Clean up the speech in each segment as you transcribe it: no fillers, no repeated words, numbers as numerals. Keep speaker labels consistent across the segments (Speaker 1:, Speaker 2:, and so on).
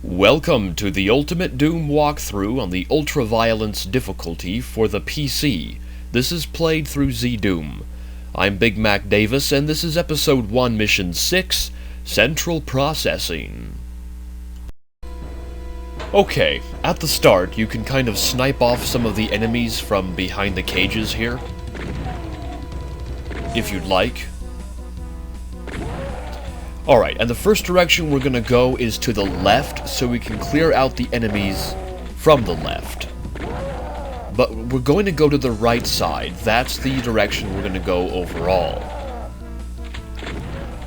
Speaker 1: Welcome to the Ultimate Doom walkthrough on the Ultra-Violence difficulty for the PC. This is played through ZDoom. I'm Big Mac Davis, and this is Episode 1, Mission 6, Central Processing. Okay, at the start, you can kind of snipe off some of the enemies from behind the cages here, if you'd like. Alright, and the first direction we're gonna go is to the left, so we can clear out the enemies from the left. But we're going to go to the right side. That's the direction we're gonna go overall.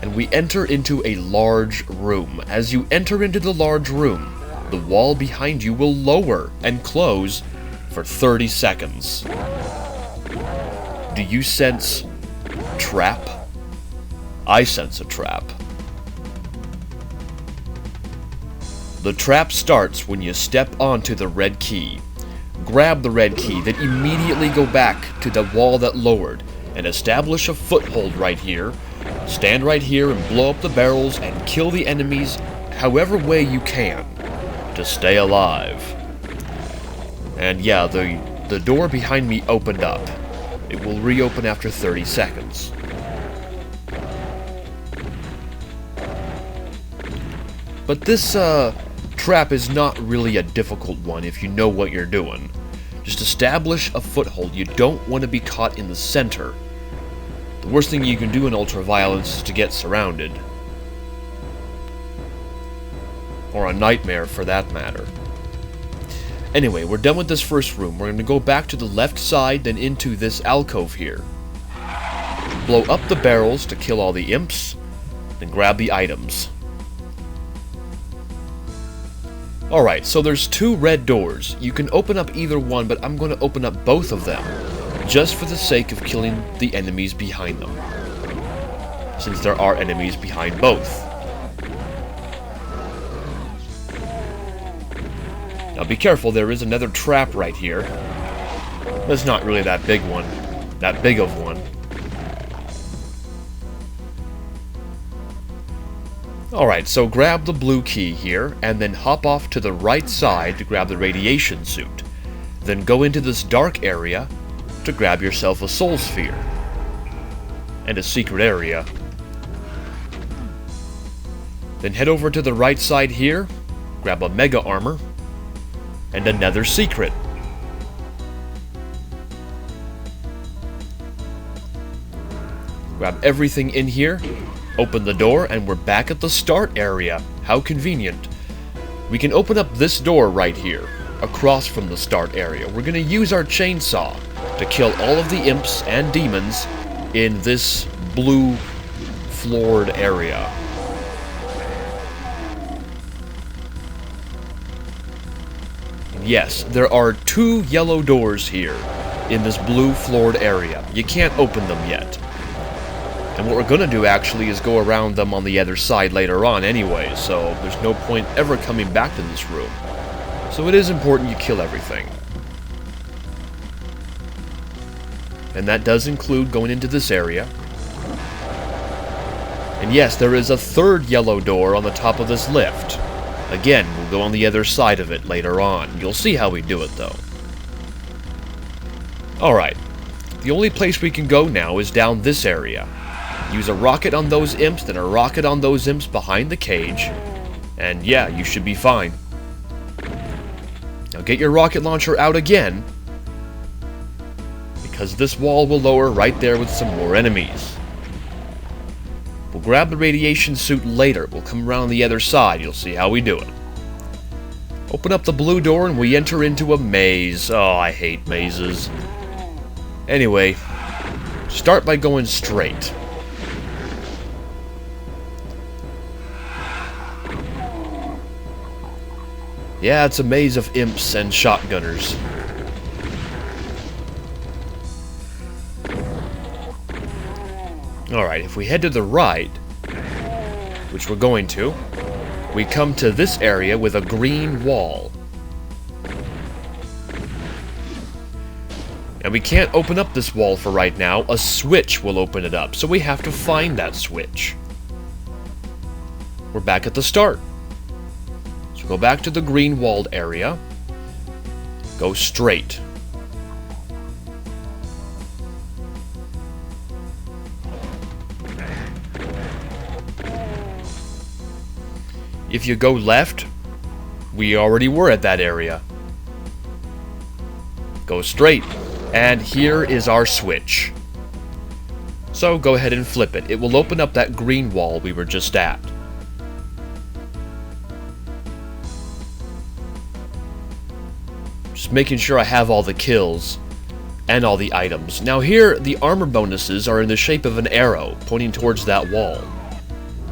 Speaker 1: And we enter into a large room. As you enter into the large room, the wall behind you will lower and close for 30 seconds. Do you sense trap? I sense a trap. The trap starts when you step onto the red key. Grab the red key, then immediately go back to the wall that lowered and establish a foothold right here. Stand right here and blow up the barrels and kill the enemies however way you can to stay alive. And yeah, the door behind me opened up. It will reopen after 30 seconds. But this, trap is not really a difficult one if you know what you're doing. Just establish a foothold. You don't want to be caught in the center. The worst thing you can do in Ultra-Violence is to get surrounded. Or a nightmare, for that matter. Anyway, we're done with this first room. We're going to go back to the left side, then into this alcove here. Blow up the barrels to kill all the imps, then grab the items. Alright, so there's two red doors. You can open up either one, but I'm going to open up both of them, just for the sake of killing the enemies behind them, since there are enemies behind both. Now be careful, there is another trap right here. That's not really that big of one. Alright, so grab the blue key here, and then hop off to the right side to grab the radiation suit. Then go into this dark area to grab yourself a soul sphere. And a secret area. Then head over to the right side here, grab a mega armor, and another secret. Grab everything in here. Open the door, and we're back at the start area. How convenient. We can open up this door right here, across from the start area. We're going to use our chainsaw to kill all of the imps and demons in this blue floored area. Yes, there are two yellow doors here in this blue floored area. You can't open them yet. And what we're going to do, actually, is go around them on the other side later on anyway, so there's no point ever coming back to this room. So it is important you kill everything. And that does include going into this area. And yes, there is a third yellow door on the top of this lift. Again, we'll go on the other side of it later on. You'll see how we do it, though. Alright. The only place we can go now is down this area. Use a rocket on those imps, then a rocket on those imps behind the cage, and yeah, you should be fine. Now get your rocket launcher out again, because this wall will lower right there with some more enemies. We'll grab the radiation suit later. We'll come around on the other side. You'll see how we do it. Open up the blue door and we enter into a maze. Oh, I hate mazes. Anyway, start by going straight. Yeah, it's a maze of imps and shotgunners. Alright, if we head to the right, which we're going to, we come to this area with a green wall. And we can't open up this wall for right now. A switch will open it up, so we have to find that switch. We're back at the start. So Go back to the green walled area. Go straight. If you go left, we already were at that area. Go straight, and here is our switch. So go ahead and flip it. It will open up that green wall we were just at. Just making sure I have all the kills and all the items. Now here, the armor bonuses are in the shape of an arrow pointing towards that wall.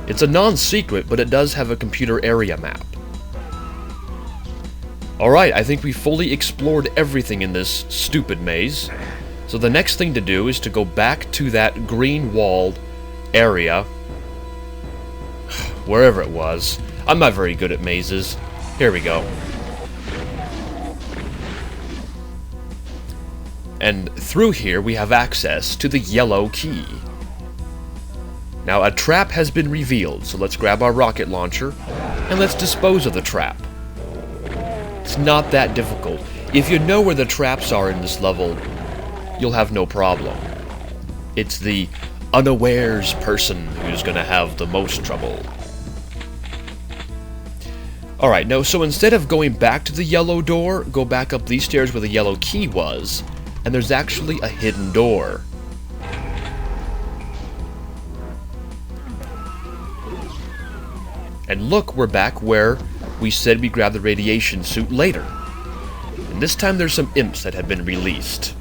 Speaker 1: It's a non-secret, but it does have a computer area map. Alright, I think we fully explored everything in this stupid maze. So the next thing to do is to go back to that green walled area. Wherever it was. I'm not very good at mazes. Here we go. And through here we have access to the yellow key. Now a trap has been revealed, so let's grab our rocket launcher and let's dispose of the trap. It's not that difficult. If you know where the traps are in this level, you'll have no problem. It's the unawares person who's gonna have the most trouble. Alright, now so instead of going back to the yellow door, go back up these stairs where the yellow key was, and there's actually a hidden door. And look, we're back where we said we grab the radiation suit later. And this time there's some imps that have been released.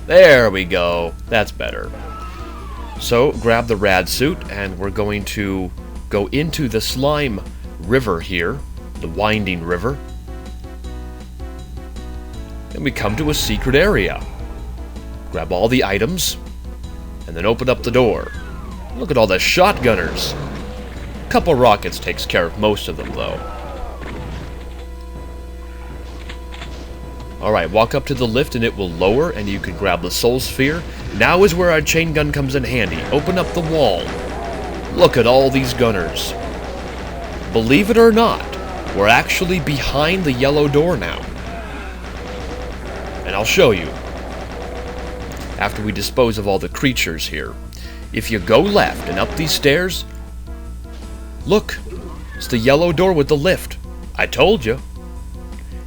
Speaker 1: There we go. That's better. So, grab the rad suit, and we're going to go into the slime river here, the winding river. And we come to a secret area. Grab all the items, and then open up the door. Look at all the shotgunners. A couple rockets takes care of most of them, though. Alright, walk up to the lift and it will lower, and you can grab the soul sphere. Now is where our chain gun comes in handy. Open up the wall. Look at all these gunners. Believe it or not, we're actually behind the yellow door now. And I'll show you. After we dispose of all the creatures here. If you go left and up these stairs, look, it's the yellow door with the lift. I told you.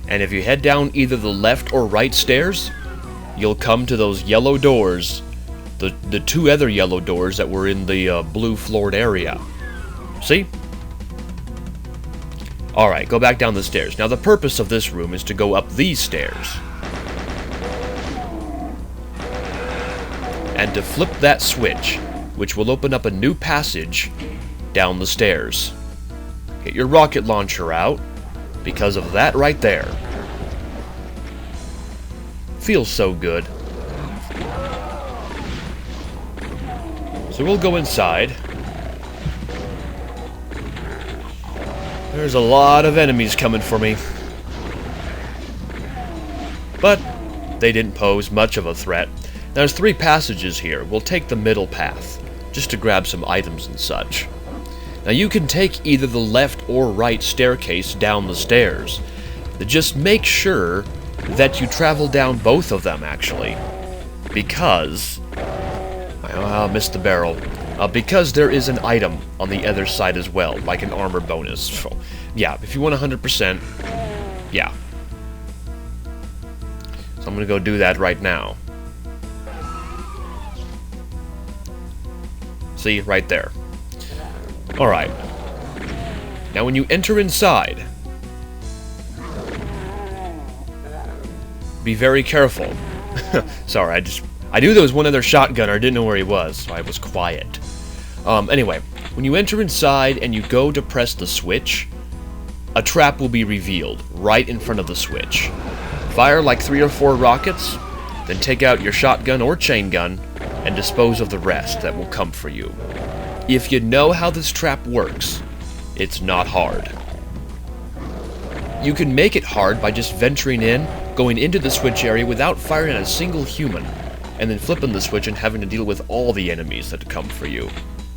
Speaker 1: And if you head down either the left or right stairs, you'll come to those yellow doors, the two other yellow doors that were in the blue floored area. See? Alright, go back down the stairs. Now the purpose of this room is to go up these stairs. And to flip that switch, which will open up a new passage down the stairs. Get your rocket launcher out, because of that right there. Feels so good. So we'll go inside. There's a lot of enemies coming for me. But they didn't pose much of a threat. There's 3 passages here. We'll take the middle path, just to grab some items and such. Now you can take either the left or right staircase down the stairs. Just make sure that you travel down both of them, actually. Because... I missed the barrel. Because there is an item on the other side as well, like an armor bonus. So, yeah, if you want 100%, yeah. So I'm gonna go do that right now. See, right there. Alright. Now when you enter inside, be very careful. Sorry, I knew there was one other shotgunner, I didn't know where he was, so I was quiet. Anyway, when you enter inside and you go to press the switch, a trap will be revealed right in front of the switch. Fire like 3 or 4 rockets, then take out your shotgun or chain gun and dispose of the rest that will come for you. If you know how this trap works, it's not hard. You can make it hard by just venturing in, going into the switch area without firing at a single human, and then flipping the switch and having to deal with all the enemies that come for you.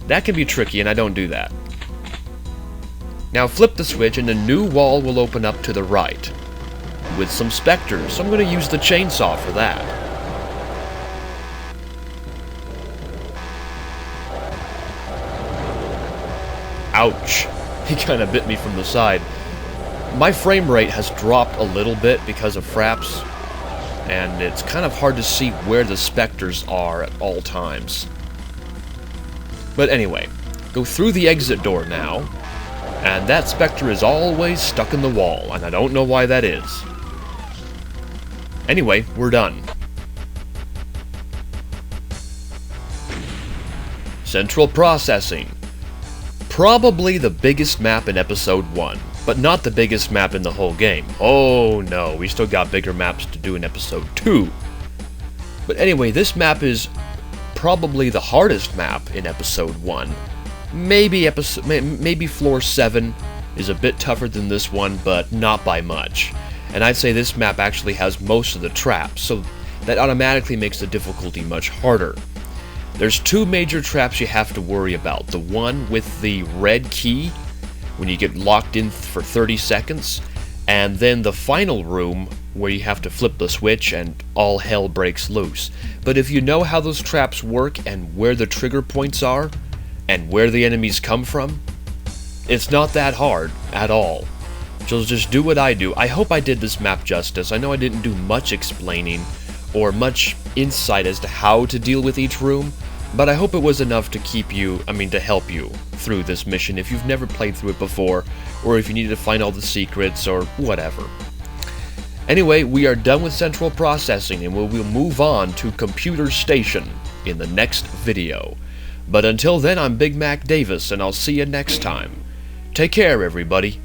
Speaker 1: That can be tricky, and I don't do that. Now flip the switch and a new wall will open up to the right, with some specters, so I'm going to use the chainsaw for that. Ouch. He kind of bit me from the side. My frame rate has dropped a little bit because of fraps, and it's kind of hard to see where the specters are at all times. But anyway, go through the exit door now, and that specter is always stuck in the wall, and I don't know why that is. Anyway, we're done. Central Processing. Probably the biggest map in Episode 1, but not the biggest map in the whole game. Oh no, we still got bigger maps to do in Episode 2. But anyway, this map is probably the hardest map in Episode 1. Maybe Floor 7 is a bit tougher than this one, but not by much. And I'd say this map actually has most of the traps, so that automatically makes the difficulty much harder. There's two major traps you have to worry about. The one with the red key, when you get locked in for 30 seconds, and then the final room where you have to flip the switch and all hell breaks loose. But if you know how those traps work and where the trigger points are, and where the enemies come from, it's not that hard at all. So just do what I do. I hope I did this map justice. I know I didn't do much explaining or much insight as to how to deal with each room, but I hope it was enough to to help you through this mission if you've never played through it before, or if you needed to find all the secrets, or whatever. Anyway, we are done with Central Processing, and we'll move on to Computer Station in the next video. But until then, I'm Big Mac Davis, and I'll see you next time. Take care, everybody.